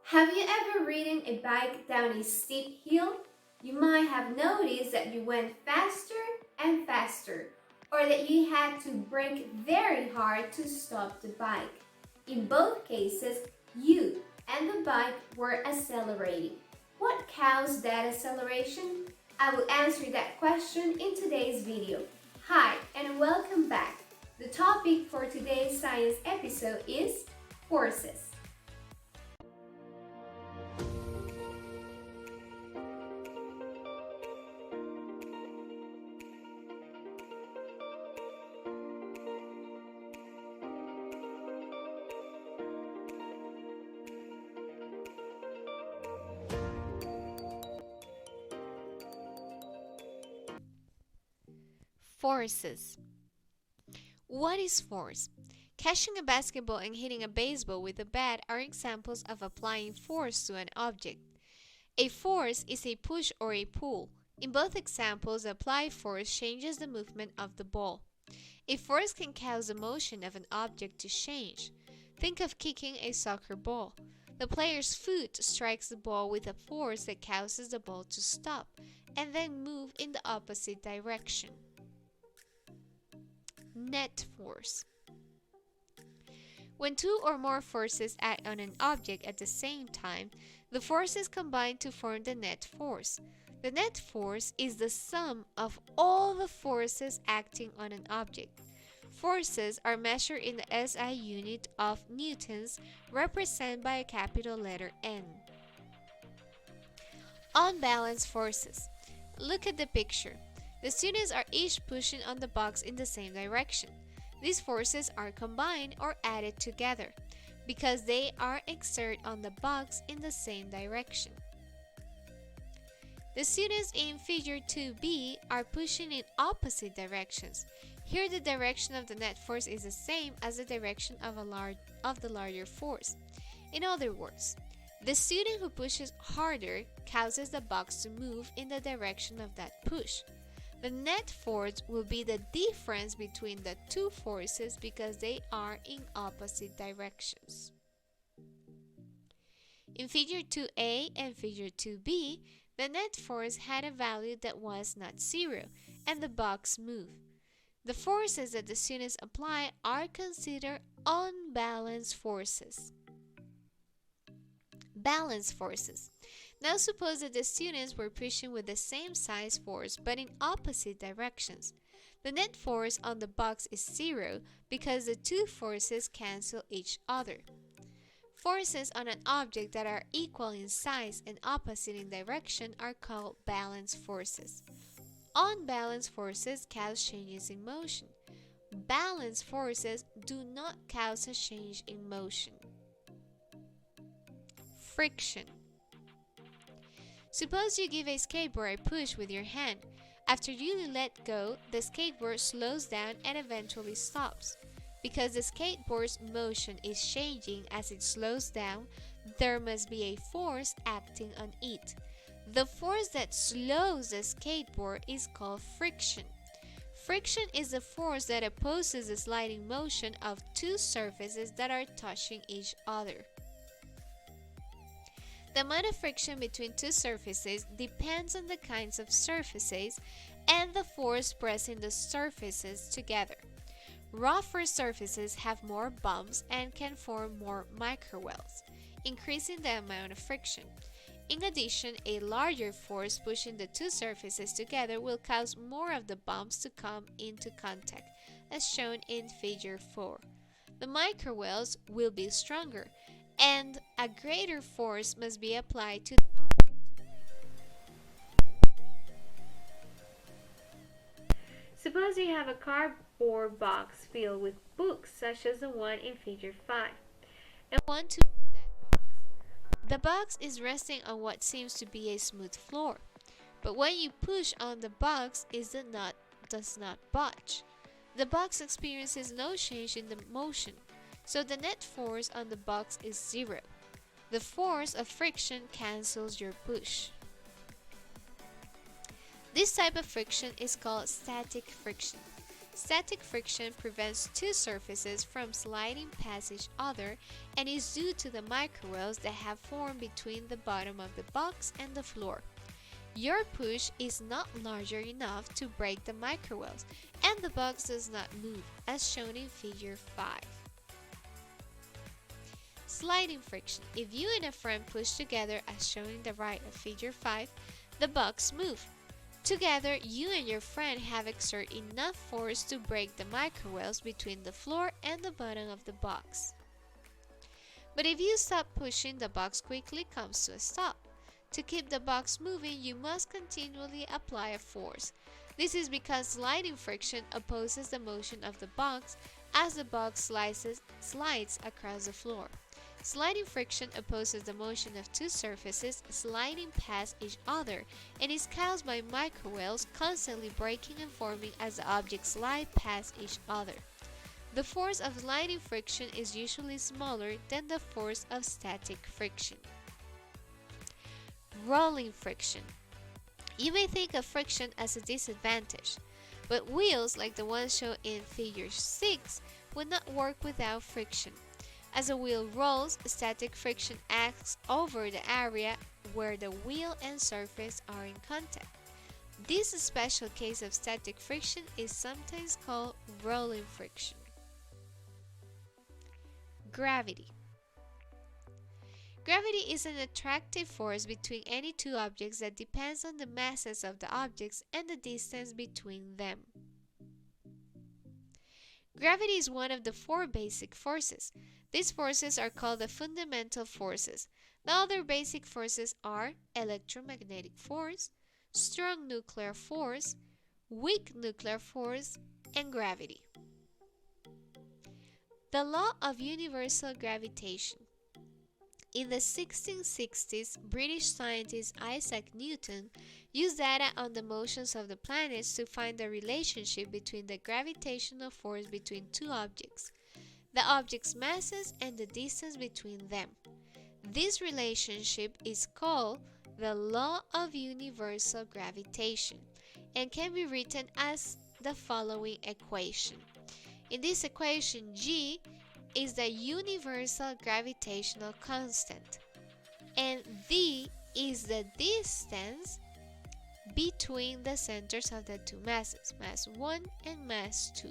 Have you ever ridden a bike down a steep hill? You might have noticed that you went faster and faster, or that you had to brake very hard to stop the bike. In both cases, you and the bike were accelerating. What caused that acceleration? I will answer that question in today's video. Hi, and welcome back. The topic for today's science episode is forces. Forces. What is force? Catching a basketball and hitting a baseball with a bat are examples of applying force to an object. A force is a push or a pull. In both examples, the applied force changes the movement of the ball. A force can cause the motion of an object to change. Think of kicking a soccer ball. The player's foot strikes the ball with a force that causes the ball to stop and then move in the opposite direction. Net force. When two or more forces act on an object at the same time, the forces combine to form the net force. The net force is the sum of all the forces acting on an object. Forces are measured in the SI unit of newtons, represented by a capital letter N. Unbalanced forces. Look at the picture. The students are each pushing on the box in the same direction. These forces are combined or added together because they are exerted on the box in the same direction. The students in figure 2b are pushing in opposite directions. Here the direction of the net force is the same as the direction of the larger force. In other words, the student who pushes harder causes the box to move in the direction of that push. The net force will be the difference between the two forces because they are in opposite directions. In figure 2a and figure 2b, the net force had a value that was not zero, and the box moved. The forces that the students apply are considered unbalanced forces. Balanced forces. Now suppose that the students were pushing with the same size force but in opposite directions. The net force on the box is zero because the two forces cancel each other. Forces on an object that are equal in size and opposite in direction are called balanced forces. Unbalanced forces cause changes in motion. Balanced forces do not cause a change in motion. Friction. Suppose you give a skateboard a push with your hand. After you let go, the skateboard slows down and eventually stops. Because the skateboard's motion is changing as it slows down, there must be a force acting on it. The force that slows the skateboard is called friction. Friction is the force that opposes the sliding motion of two surfaces that are touching each other. The amount of friction between two surfaces depends on the kinds of surfaces and the force pressing the surfaces together. Rougher surfaces have more bumps and can form more microwells, increasing the amount of friction. In addition, a larger force pushing the two surfaces together will cause more of the bumps to come into contact, as shown in figure 4. The microwells will be stronger, and a greater force must be applied to the object. Suppose you have a cardboard box filled with books such as the one in figure 5 and want to move that box. The box is resting on what seems to be a smooth floor, but when you push on the box, it does not budge. The box experiences no change in the motion, so the net force on the box is zero. The force of friction cancels your push. This type of friction is called static friction. Static friction prevents two surfaces from sliding past each other and is due to the microwells that have formed between the bottom of the box and the floor. Your push is not larger enough to break the microwells, and the box does not move, as shown in figure 5. Sliding friction. If you and a friend push together, as shown in the right of figure 5, the box moves. Together, you and your friend have exerted enough force to break the microwells between the floor and the bottom of the box. But if you stop pushing, the box quickly comes to a stop. To keep the box moving, you must continually apply a force. This is because sliding friction opposes the motion of the box as the box slides across the floor. Sliding friction opposes the motion of two surfaces sliding past each other and is caused by microwells constantly breaking and forming as the objects slide past each other. The force of sliding friction is usually smaller than the force of static friction. Rolling friction. You may think of friction as a disadvantage, but wheels like the ones shown in figure 6 would not work without friction. As a wheel rolls, static friction acts over the area where the wheel and surface are in contact. This special case of static friction is sometimes called rolling friction. Gravity. Gravity is an attractive force between any two objects that depends on the masses of the objects and the distance between them. Gravity is one of the 4 basic forces. These forces are called the fundamental forces. The other basic forces are electromagnetic force, strong nuclear force, weak nuclear force, and gravity. The law of universal gravitation. In the 1660s, British scientist Isaac Newton used data on the motions of the planets to find the relationship between the gravitational force between two objects, the objects' masses, and the distance between them. This relationship is called the law of universal gravitation and can be written as the following equation. In this equation, G is the universal gravitational constant, and V is the distance between the centers of the two masses, mass 1 and mass 2.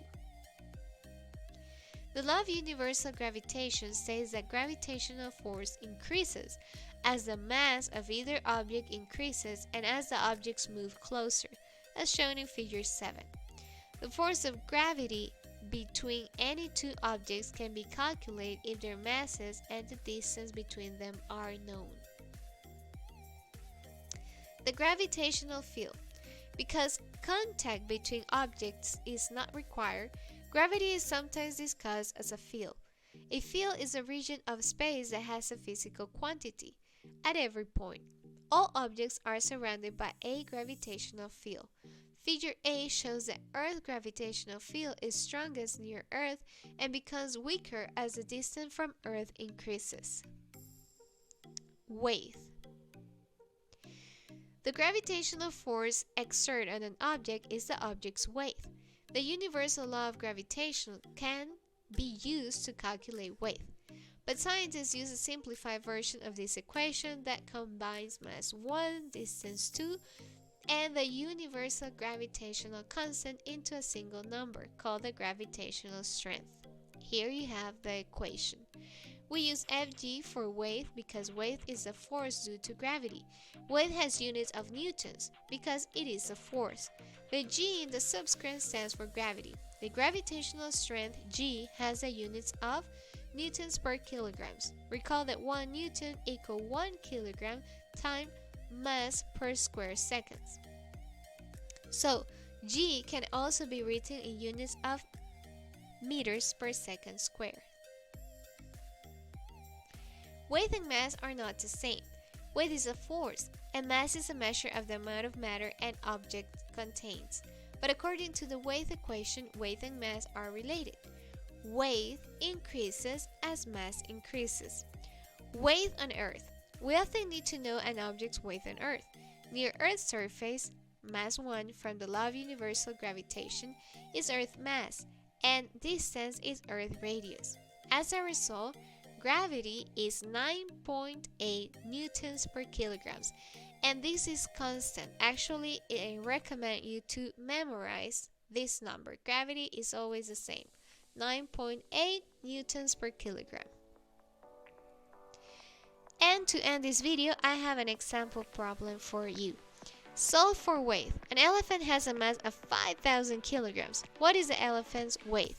The law of universal gravitation states that gravitational force increases as the mass of either object increases and as the objects move closer, as shown in figure 7. The force of gravity between any two objects can be calculated if their masses and the distance between them are known. The gravitational field. Because contact between objects is not required, gravity is sometimes discussed as a field. A field is a region of space that has a physical quantity at every point. All objects are surrounded by a gravitational field. Figure A shows that Earth's gravitational field is strongest near Earth and becomes weaker as the distance from Earth increases. Weight. The gravitational force exerted on an object is the object's weight. The universal law of gravitation can be used to calculate weight, but scientists use a simplified version of this equation that combines mass 1, distance 2, and the universal gravitational constant into a single number called the gravitational strength. Here you have the equation. We use Fg for weight because weight is a force due to gravity. Weight has units of newtons because it is a force. The G in the subscript stands for gravity. The gravitational strength G has the units of newtons per kilograms. Recall that 1 newton equals 1 kilogram times mass per square seconds. So, G can also be written in units of meters per second square. Weight and mass are not the same. Weight is a force, and mass is a measure of the amount of matter an object contains. But according to the weight equation, weight and mass are related. Weight increases as mass increases. Weight on Earth. We often need to know an object's weight on Earth. Near Earth's surface, mass 1 from the law of universal gravitation, is Earth mass, and distance is Earth radius. As a result, gravity is 9.8 newtons per kilograms, and this is constant. Actually, I recommend you to memorize this number. Gravity is always the same, 9.8 newtons per kilogram. And to end this video, I have an example problem for you. Solve for weight. An elephant has a mass of 5,000 kilograms. What is the elephant's weight?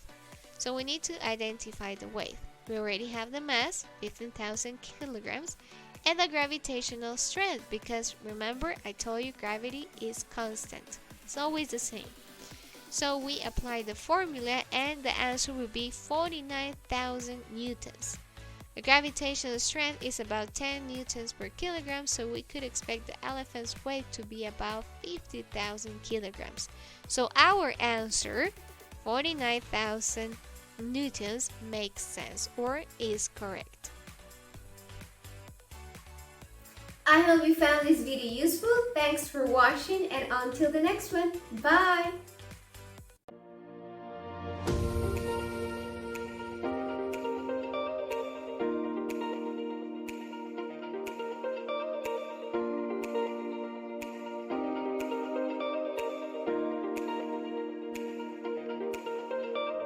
So we need to identify the weight. We already have the mass, 15,000 kilograms, and the gravitational strength, because remember I told you gravity is constant. It's always the same. So we apply the formula and the answer will be 49,000 newtons. The gravitational strength is about 10 newtons per kilogram, so we could expect the elephant's weight to be about 50,000 kilograms. So our answer, 49,000 newtons, makes sense or is correct. I hope you found this video useful. Thanks for watching, and until the next one, bye!